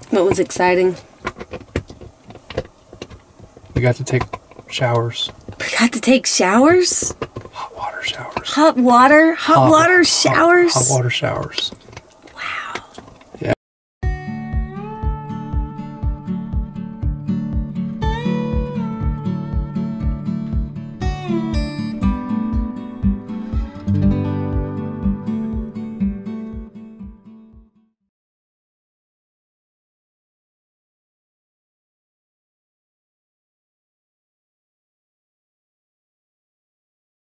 What was exciting? We got to take showers. We got to take showers? Hot water showers. Hot water? Hot water showers? Hot water showers. Wow. Yeah.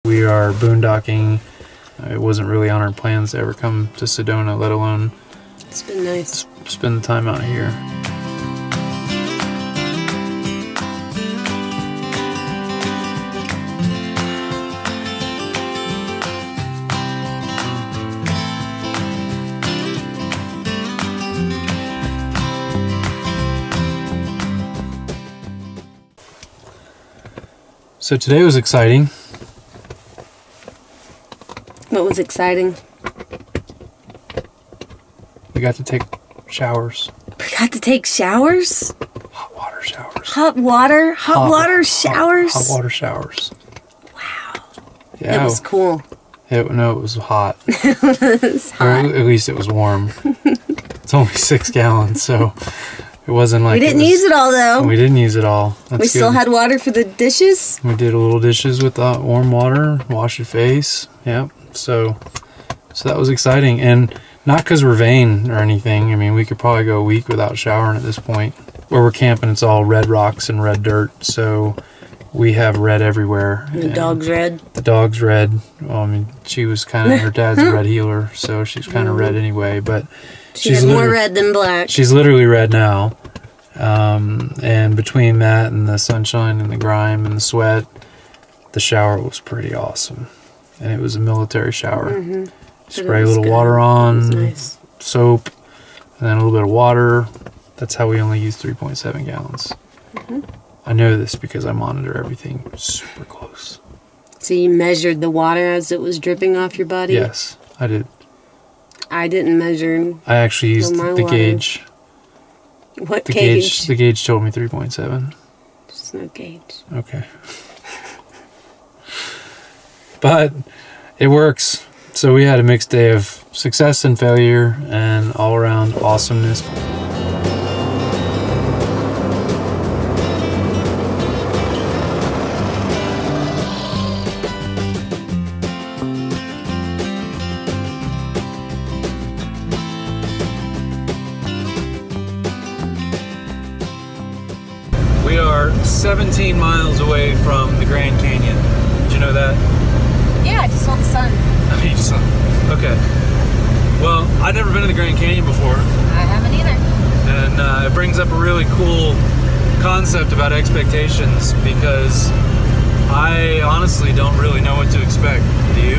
We are boondocking. It wasn't really on our plans to ever come to Sedona, let alone It's been nice. Spend the time out here. So today was exciting. What was exciting? We got to take showers. We got to take showers? Hot water showers. Hot water? Hot water showers? Hot water showers. Wow. Yeah. It was cool. No, it was hot. It was hot. Or at least it was warm. It's only 6 gallons, so it wasn't like We didn't use it all, though. We didn't use it all. That's We still good. had water for the dishes. We did a little dishes with warm water, wash your face. Yep. So that was exciting, and not because we're vain or anything. I mean, we could probably go a week without showering at this point. Where we're camping, it's all red rocks and red dirt, so we have red everywhere. And the dog's red. The dog's red. Well, I mean, she was kind of, her dad's a red healer, so she's kind of red anyway, but She's more red than black. She's literally red now. And between that and the sunshine and the grime and the sweat, the shower was pretty awesome. And it was a military shower. Mm-hmm. Spray a little water on, nice. soap, and then a little bit of water. That's how we only use 3.7 gallons. Mm-hmm. I know this because I monitor everything super close. So you measured the water as it was dripping off your body? Yes, I did. I didn't measure. I actually used my the water. gauge. What The gauge? The gauge told me 3.7. There's no gauge. Okay. But it works. So we had a mixed day of success and failure and all around awesomeness. We are 17 miles away from the Grand Canyon. Did you know that? Yeah, I just saw the sun. You just saw. Okay. Well, I've never been to the Grand Canyon before. I haven't either. And it brings up a really cool concept about expectations, because I honestly don't really know what to expect. Do you?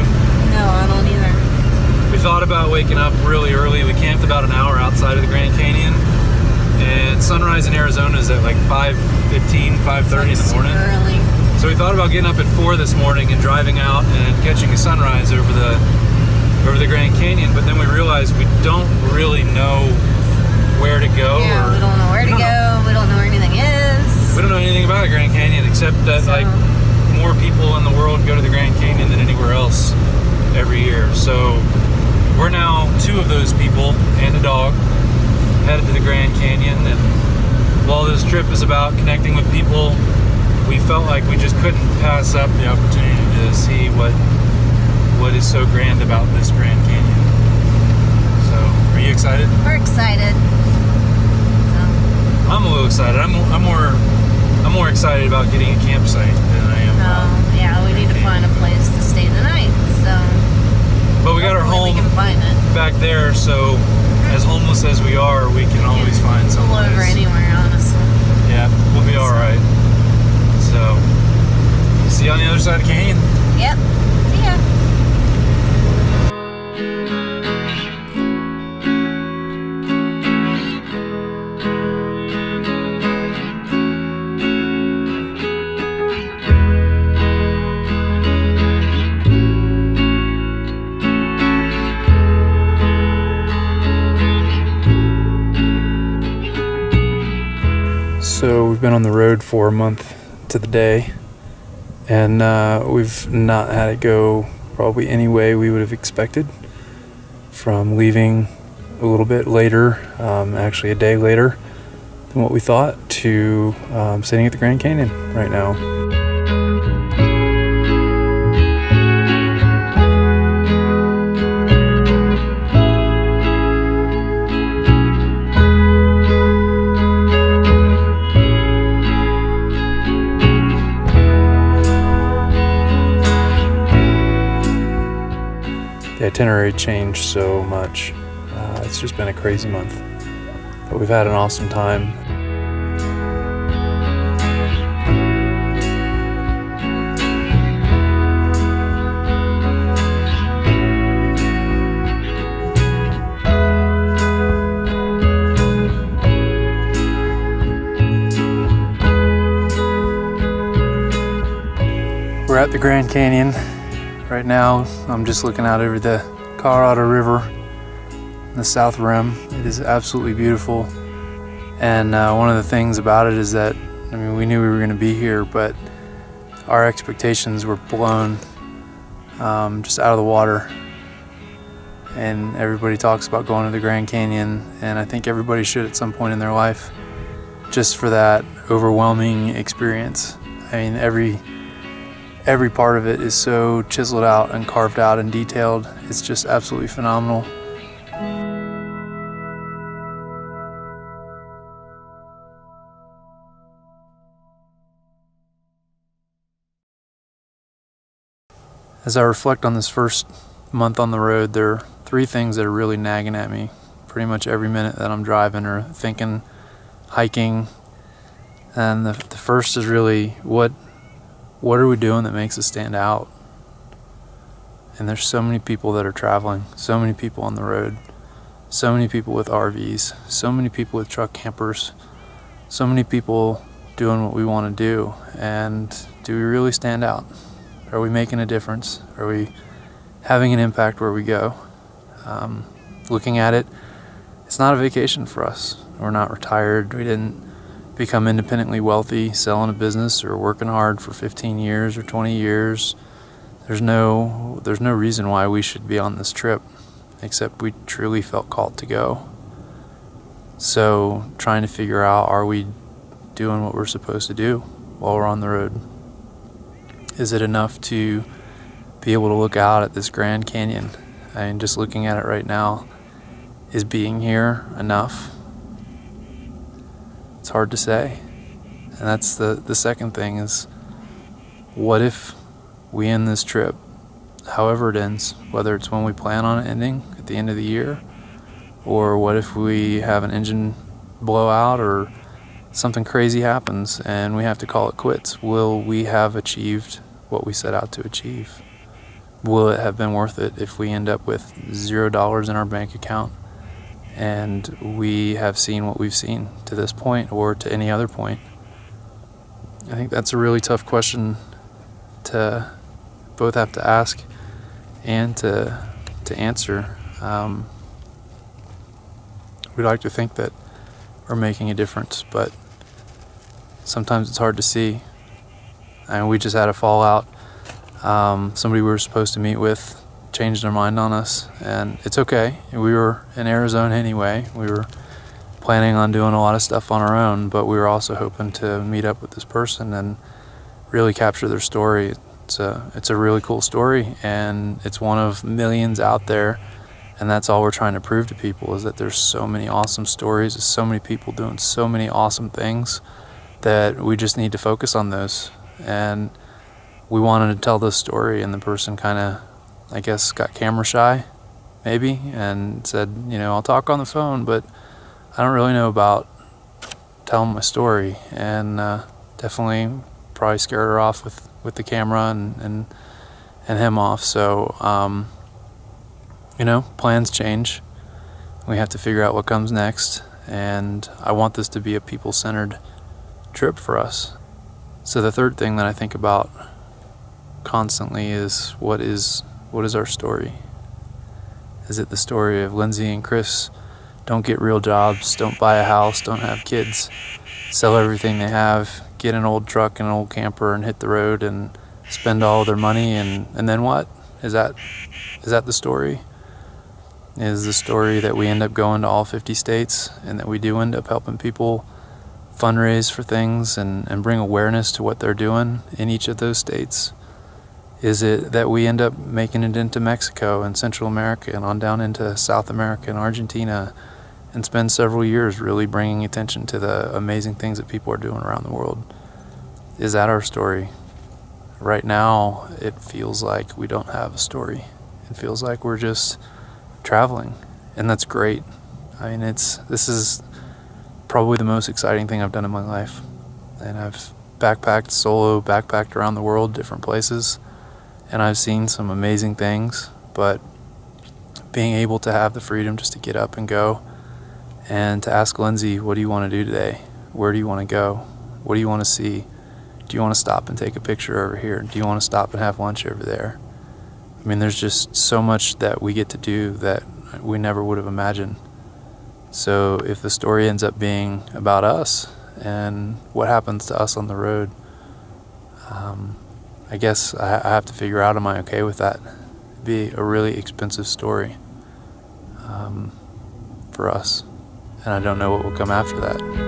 No, I don't either. We thought about waking up really early. We camped about an hour outside of the Grand Canyon. And sunrise in Arizona is at like 5:15, 5:30 in the morning. Early. So we thought about getting up at 4 this morning and driving out and catching a sunrise over the Grand Canyon, but then we realized we don't really know where to go. Yeah, we don't know where to go. We don't know where anything is. We don't know anything about the Grand Canyon except that like more people in the world go to the Grand Canyon than anywhere else every year. So we're now 2 of those people and a dog headed to the Grand Canyon, and while this trip is about connecting with people, we felt like we just couldn't pass up the opportunity to see what is so grand about this Grand Canyon. So, are you excited? We're excited. So. I'm a little excited. I'm more excited about getting a campsite than I am. Yeah, we need to find a place to stay the night. So. But we got our home we can find it. back there, so as homeless as we are, we can always find some Pull over place. anywhere, honestly. Yeah, we'll be all right. So, see you on the other side of the canyon. Yep. See ya. So we've been on the road for a month to the day, and we've not had it go probably any way we would have expected. From leaving a little bit later, actually a day later than what we thought, to sitting at the Grand Canyon right now. The itinerary changed so much. It's just been a crazy month, but we've had an awesome time. We're at the Grand Canyon. Right now, I'm just looking out over the Colorado River, the south rim. It is absolutely beautiful. And one of the things about it is that, I mean, we knew we were going to be here, but our expectations were blown just out of the water. And everybody talks about going to the Grand Canyon, and I think everybody should at some point in their life, just for that overwhelming experience. I mean, every part of it is so chiseled out and carved out and detailed. It's just absolutely phenomenal. As I reflect on this first month on the road, there are three things that are really nagging at me pretty much every minute that I'm driving or thinking, hiking. And the first is really, what are we doing that makes us stand out? And there's so many people that are traveling, so many people on the road, so many people with RVs, so many people with truck campers, so many people doing what we want to do. And do we really stand out? Are we making a difference? Are we having an impact where we go? Looking at it, it's not a vacation for us. We're not retired. We didn't become independently wealthy selling a business or working hard for 15 years or 20 years. There's no reason why we should be on this trip, except we truly felt called to go. So trying to figure out, are we doing what we're supposed to do while we're on the road? Is it enough to be able to look out at this Grand Canyon? I mean, just looking at it right now, is being here enough? It's hard to say. And that's the second thing is, what if we end this trip, however it ends, whether it's when we plan on it ending at the end of the year, or what if we have an engine blowout or something crazy happens and we have to call it quits? Will we have achieved what we set out to achieve? Will it have been worth it if we end up with $0 in our bank account and we have seen what we've seen to this point or to any other point? I think that's a really tough question to both have to ask and to answer. We'd like to think that we're making a difference, but sometimes it's hard to see. And we just had a fallout. Somebody we were supposed to meet with changed their mind on us, and it's okay. We were in Arizona anyway. We were planning on doing a lot of stuff on our own, but we were also hoping to meet up with this person and really capture their story. It's a really cool story, and it's one of millions out there, and that's all we're trying to prove to people, is that there's so many awesome stories, there's so many people doing so many awesome things that we just need to focus on those. And we wanted to tell this story, and the person kind of, I guess, got camera shy maybe and said, you know, I'll talk on the phone, but I don't really know about telling my story. And definitely probably scared her off with the camera and him off. So you know, plans change. We have to figure out what comes next, and I want this to be a people-centered trip for us. So the third thing that I think about constantly is what is our story? Is it the story of Lindsay and Chris don't get real jobs, don't buy a house, don't have kids, sell everything they have, get an old truck and an old camper and hit the road and spend all their money, and then what? Is that the story? Is the story that we end up going to all 50 states and that we do end up helping people fundraise for things and bring awareness to what they're doing in each of those states? Is it that we end up making it into Mexico and Central America and on down into South America and Argentina and spend several years really bringing attention to the amazing things that people are doing around the world? Is that our story? Right now, it feels like we don't have a story. It feels like we're just traveling, and that's great. I mean, this is probably the most exciting thing I've done in my life. And I've backpacked around the world, different places, and I've seen some amazing things, but being able to have the freedom just to get up and go and to ask Lindsay, what do you want to do today? Where do you want to go? What do you want to see? Do you want to stop and take a picture over here? Do you want to stop and have lunch over there? I mean, there's just so much that we get to do that we never would have imagined. So if the story ends up being about us and what happens to us on the road, I guess I have to figure out, am I okay with that? It'd be a really expensive story for us, and I don't know what will come after that.